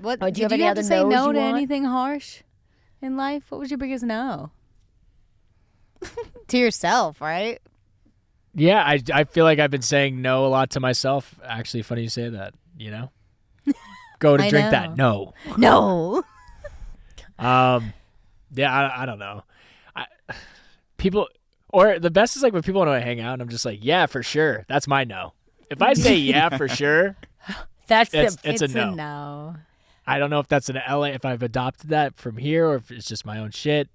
What do you did you have have any to say other no's no you to want? anything harsh in life? What was your biggest no? To yourself, right? Yeah, I feel like I've been saying no a lot to myself. Actually, funny you say that, you know? Go to I drink know. that. No. No. Yeah, I don't know. People, or the best is like when people want to hang out and I'm just like, yeah, for sure. That's my no. If I say yeah, for sure, it's a no. No. I don't know if that's an LA, if I've adopted that from here or if it's just my own shit.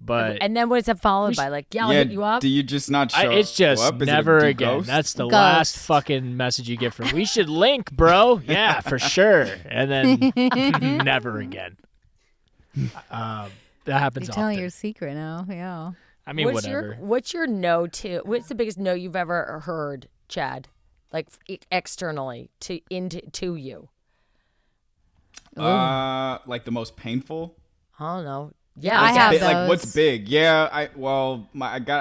But And then what is it followed by? Like, yeah, I'll hit you up. Do you just not show it's just up? Is never it a again. ghost? That's the Ghost. last fucking message you get from. We should link, bro. Yeah, for sure. And then never again. That happens You're often. telling your secret now. Yeah. I mean, what's whatever. What's your no to? What's the biggest no you've ever heard, Chad? Like externally to you. Like the most painful. I don't know. Yeah, I have Like those. what's big? Yeah, I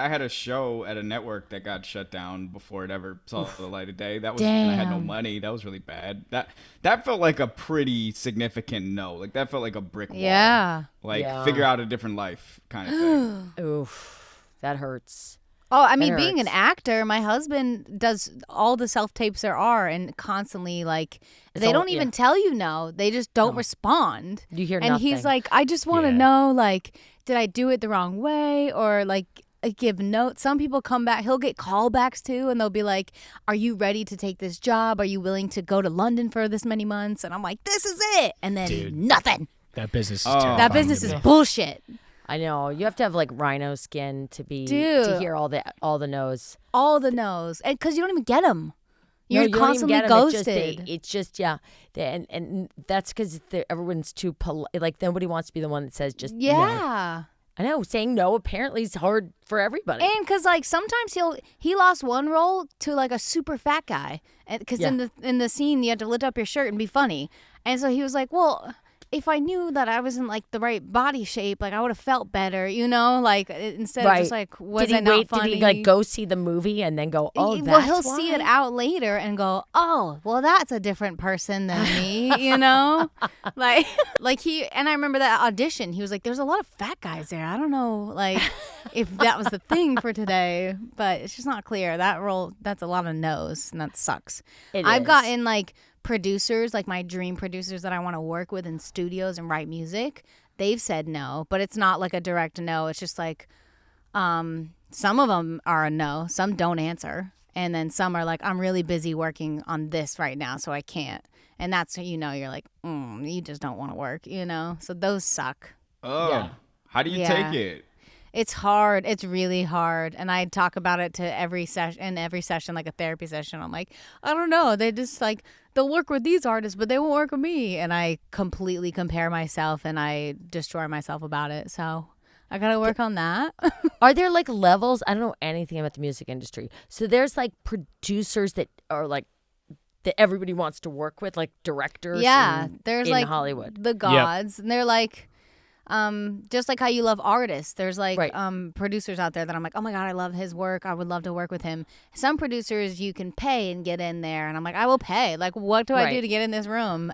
had a show at a network that got shut down before it ever saw the light of day. That was and I had no Damn. money. That was really bad. That felt like a pretty significant no. Like that felt like a brick wall. Yeah. Like Yeah. figure out a different life kind of thing. Oof, that hurts. Oh, I mean, That being an hurts. actor, my husband does all the self-tapes there are and constantly, like, they all- don't even tell you no. They just don't respond. You hear and he's nothing. like, I just want to Yeah. know, like, did I do it the wrong way? Or, like, give notes. Some people come back. He'll get callbacks, too, and they'll be like, are you ready to take this job? Are you willing to go to London for this many months? And I'm like, this is it. And then Dude. nothing. That business is Oh. terrifying. That to business me. is bullshit. I know you have to have like rhino skin to be Dude. to hear all the no's. All the no's. And because you don't even get them. No, You're you don't even constantly get 'em. ghosted. It's just yeah, and that's because everyone's too polite. Like nobody wants to be the one that says just no. Yeah. I know saying no apparently is hard for everybody. And because like sometimes he lost one role to like a super fat guy, because in the scene you had to lift up your shirt and be funny, and so he was like, well, if I knew that I was in like the right body shape, like I would have felt better, like instead of just like was did he I not wait? funny? Did he like go see the movie and then go? Oh, well, that's he'll see it why?" out later and go, oh, well, that's a different person than me, like he. And I remember that audition. He was like, "There's a lot of fat guys there. I don't know, like, if that was the thing for today, but it's just not clear. That role, that's a lot of no's, and that sucks. I've is. gotten like producers, like my dream producers that I want to work with in studios and write music. They've said no, but it's not like a direct no. It's just like. Some of them are a no, some don't answer. And then some are like, I'm really busy working on this right now, so I can't. And that's when you're like, you just don't want to work, So those suck. Oh, Yeah. how do you Yeah. take it? It's hard. It's really hard. And I talk about it to every session, like a therapy session. I'm like, I don't know. They just like, they'll work with these artists, but they won't work with me. And I completely compare myself and I destroy myself about it. So I got to work on that. Are there like levels? I don't know anything about the music industry. So there's like producers that are like that everybody wants to work with, like directors. Yeah. There's in like Hollywood. the gods. And they're like, just like how you love artists, there's like producers out there that I'm like, oh my God, I love his work. I would love to work with him. Some producers you can pay and get in there. And I'm like, I will pay. Like, what do I do to get in this room?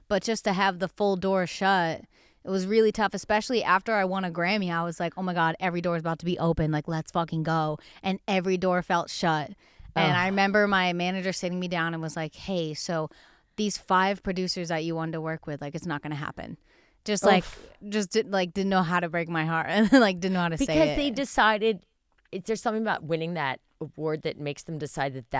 But just to have the full door shut, it was really tough, especially after I won a Grammy. I was like, oh my God, every door is about to be open. Like, let's fucking go. And every door felt shut. And I remember my manager sitting me down and was like, hey, so these 5 producers that you wanted to work with, like, it's not going to happen. Didn't know how to break my heart and like didn't know how to say it. Because they decided, is there something about winning that award that makes them decide that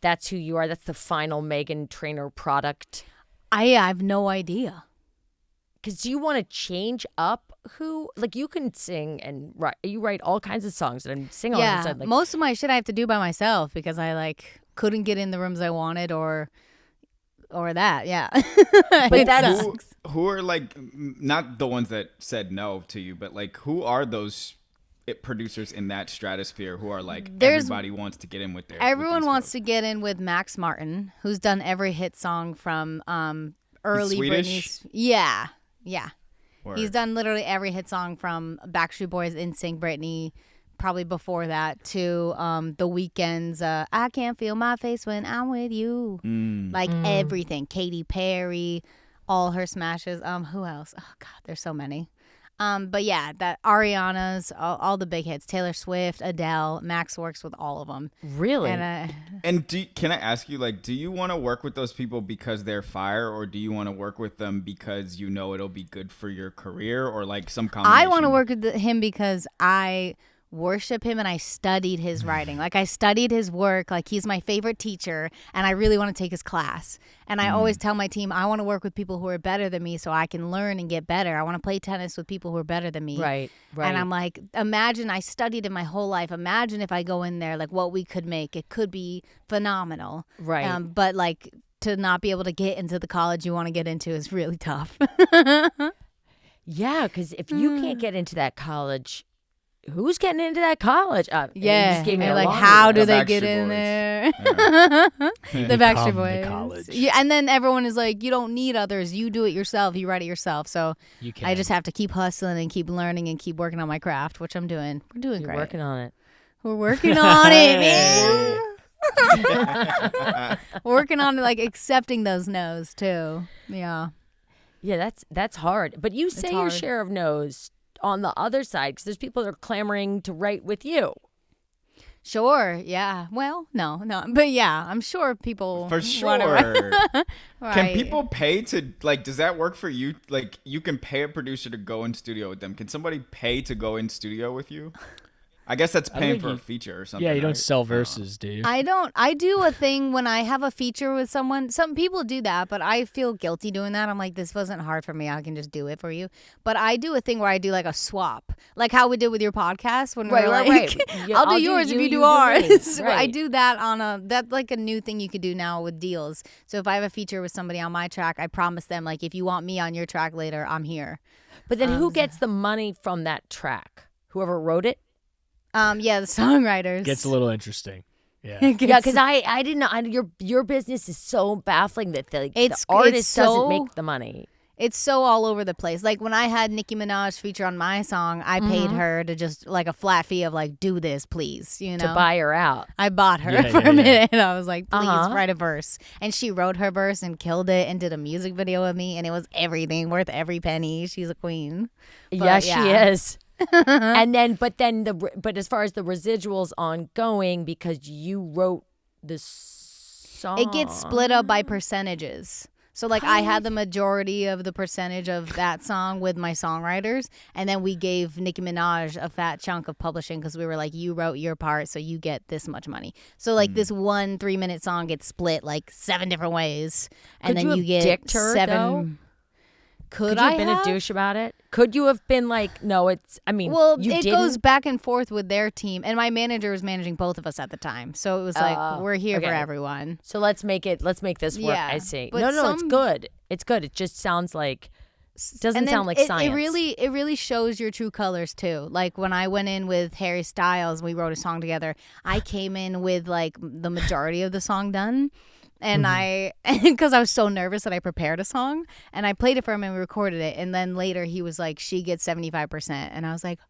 that's who you are? That's the final Megan Trainor product? I have no idea. Because do you want to change up who, like you can sing and write, you write all kinds of songs and sing all Yeah, the time. Like, most of my shit I have to do by myself because I like couldn't get in the rooms I wanted or that. Yeah, but that's Who are like not the ones that said no to you, but like who are those producers in that stratosphere who are like everybody wants to get in with their everyone wants to get in with Max Martin, who's done every hit song from early Swedish? Britney's. Yeah. Word. He's done literally every hit song from Backstreet Boys, NSYNC, Britney, probably before that, to The Weeknd's I Can't Feel My Face When I'm With You. Like everything. Katy Perry, all her smashes. Who else? Oh God, there's so many. But yeah, that Ariana's, all the big hits, Taylor Swift, Adele, Max works with all of them. Really? And can I ask you, like, do you want to work with those people because they're fire, or do you want to work with them because you know it'll be good for your career, or like some combination? I want to work with him because I worship him and I studied his writing. Like I studied his work. Like he's my favorite teacher and I really want to take his class. And I always tell my team, I want to work with people who are better than me so I can learn and get better. I want to play tennis with people who are better than me. Right. And I'm like, imagine I studied it my whole life. Imagine if I go in there, like what we could make. It could be phenomenal. Right. But like to not be able to get into the college you want to get into is really tough. Yeah, because if you can't get into that college, who's getting into that college? Yeah, like how do they get in there? Yeah. The Backstreet Boys. Yeah, and then everyone is like, you don't need others. You do it yourself. You write it yourself. So I just have to keep hustling and keep learning and keep working on my craft, which I'm doing. We're doing great. Working on it. We're working on it, man. Working on like accepting those no's too. Yeah. Yeah, that's hard. But you say your share of no's on the other side because there's people that are clamoring to write with you. Sure, yeah. Well, no. But yeah, I'm sure people for sure. Right. Can people pay to, like, does that work for you? Like, you can pay a producer to go in studio with them. Can somebody pay to go in studio with you? I guess that's paying for a feature or something. Yeah, you don't right? sell verses, do you? I don't. I do a thing when I have a feature with someone. Some people do that, but I feel guilty doing that. I'm like, this wasn't hard for me. I can just do it for you. But I do a thing where I do like a swap, like how we did with your podcast when we were like, Yeah, I'll do yours if you do ours. Right. I do that that's like a new thing you could do now with deals. So if I have a feature with somebody on my track, I promise them like, if you want me on your track later, I'm here. But then who gets the money from that track? Whoever wrote it? Yeah, the songwriters. Gets a little interesting. Yeah. Yeah, because I didn't know. Your business is so baffling that the artist doesn't make the money. It's so all over the place. Like when I had Nicki Minaj feature on my song, I paid her to just like a flat fee of like, do this, please. You know, to buy her out. I bought her for a minute, and I was like, please write a verse. And she wrote her verse and killed it, and did a music video with me, and it was everything, worth every penny. She's a queen. But, she is. And then, but as far as the residuals ongoing, because you wrote the song, it gets split up by percentages. So like I had the majority of the percentage of that song with my songwriters, and then we gave Nicki Minaj a fat chunk of publishing because we were like, you wrote your part, so you get this much money. So like this 1 3-minute song gets split like 7 different ways, and then you get dicked her, 7. Though? Could you I have been a douche about it? Could you have been like, no, it's, I mean, well, you it didn't? goes back and forth with their team, and my manager was managing both of us at the time, so it was like, we're here for everyone. So let's make this work. Yeah, I see. but No, it's good. It's good. It just sounds like, doesn't sound like science. It really shows your true colors too. Like when I went in with Harry Styles, we wrote a song together. I came in with like the majority of the song done. And because I was so nervous that I prepared a song, and I played it for him and we recorded it. And then later he was like, she gets 75%. And I was like,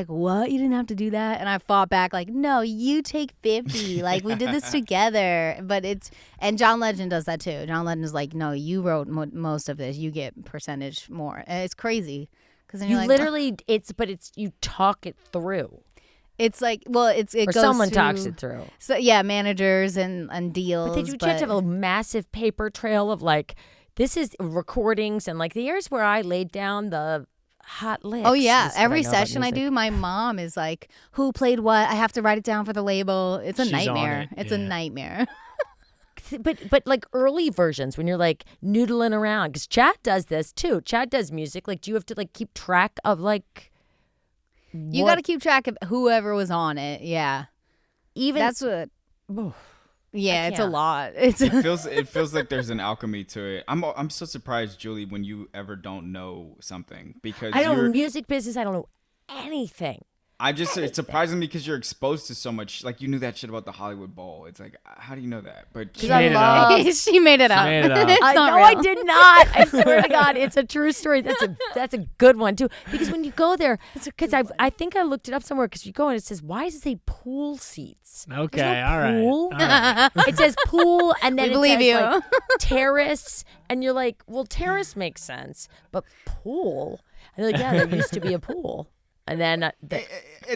what? You didn't have to do that? And I fought back like, no, you take 50. Like we did this together. But and John Legend does that too. John Legend is like, no, you wrote most of this. You get percentage more. And it's crazy. Because then you like, literally, you talk it through. It's like, well, it or goes someone through, talks it through. So yeah, managers and deals. But then you have to have a massive paper trail of like, this is recordings and like the years where I laid down the hot licks. Oh yeah, every session I do, my mom is like, who played what? I have to write it down for the label. It's a nightmare. It's a nightmare. But like early versions when you're like noodling around, because Chad does this too. Chad does music. Like, do you have to like keep track of like? You got to keep track of whoever was on it. Yeah. Even that's what. Yeah, it's a lot. It feels like there's an alchemy to it. I'm so surprised, Julie, when you ever don't know something, because I don't know music business. I don't know anything. it's surprising me because you're exposed to so much. Like, you knew that shit about the Hollywood Bowl. It's like, how do you know that? But She made it up. She made it up. She made it up. It's not No, real. I did not. I swear to God, it's a true story. That's a good one too. Because when you go there, because I think I looked it up somewhere. Because you go and it says, why does it say pool seats? Okay, There's no all right. pool. All right. It says pool, and then We it believe says you. like terrace, and you're like, well, terrace makes sense, but pool. And they're like, yeah, there used to be a pool. And then I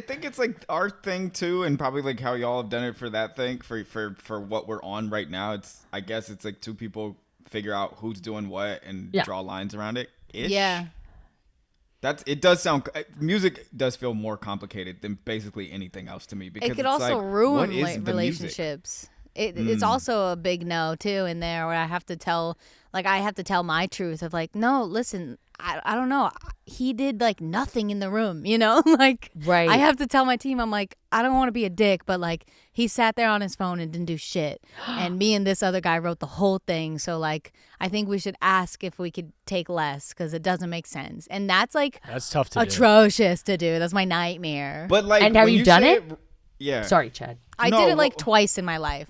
think it's like our thing too, and probably like how y'all have done it for that thing for what we're on right now. I guess it's like two people figure out who's doing what and draw lines around it. Yeah. It does sound, music does feel more complicated than basically anything else to me, because It could it's also like, ruin what is the music? relationships. It's also a big no too in there, where I have to tell my truth of like, no, listen, I don't know, he did like nothing in the room, you know. Like, Right. I have to tell my team, I'm like, I don't want to be a dick, but like, he sat there on his phone and didn't do shit, and me and this other guy wrote the whole thing, so like, I think we should ask if we could take less, because it doesn't make sense, and that's like That's tough to do. atrocious to do. That's my nightmare. But like, And have when you done say it? Yeah. Sorry, Chad. I No, did it like well- twice in my life.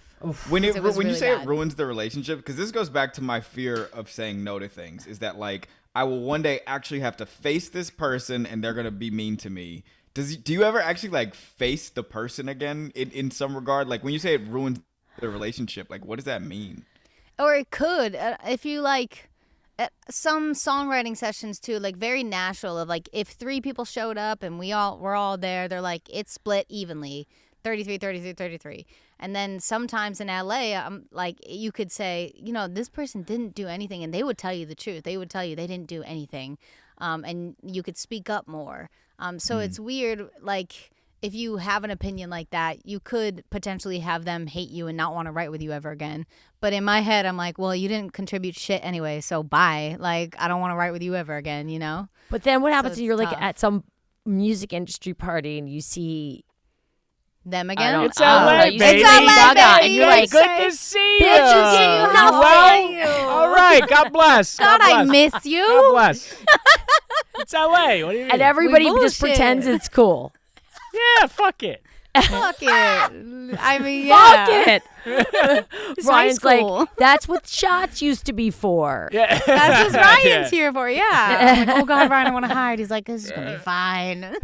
When It was you really say bad. it ruins the relationship, because this goes back to my fear of saying no to things, is that like, I will one day actually have to face this person and they're gonna be mean to me. Do you ever actually like face the person again in some regard? Like, when you say it ruins the relationship, like, what does that mean? Or it could, if you like, some songwriting sessions too, like very natural of like, if 3 people showed up and we're all there, they're like, it's split evenly, 33, 33, 33. And then sometimes in LA, like, you could say, you know, this person didn't do anything, and they would tell you the truth. They would tell you they didn't do anything, and you could speak up more. So it's weird, like, if you have an opinion like that, you could potentially have them hate you and not want to write with you ever again. But in my head, I'm like, well, you didn't contribute shit anyway, so bye. Like, I don't want to write with you ever again, you know? But then what happens So if you're it's like tough. at some music industry party and you see Them again? It's Oh, LA, no, you baby. see Lady Gaga, and you're Hey, like, good to see you. bitch, you didn't know Well, all right. God bless. God, I bless. miss you. God bless. It's LA. What do you mean? and everybody just bullshit. pretends it's cool. Yeah, fuck it. Fuck it. I mean, yeah. Fuck it. It's high Ryan's school. like, that's what shots used to be for. Yeah. That's what Ryan's Yeah. here for, yeah. I'm like, oh, God, Ryan, I want to hide. He's like, this is going to be fine.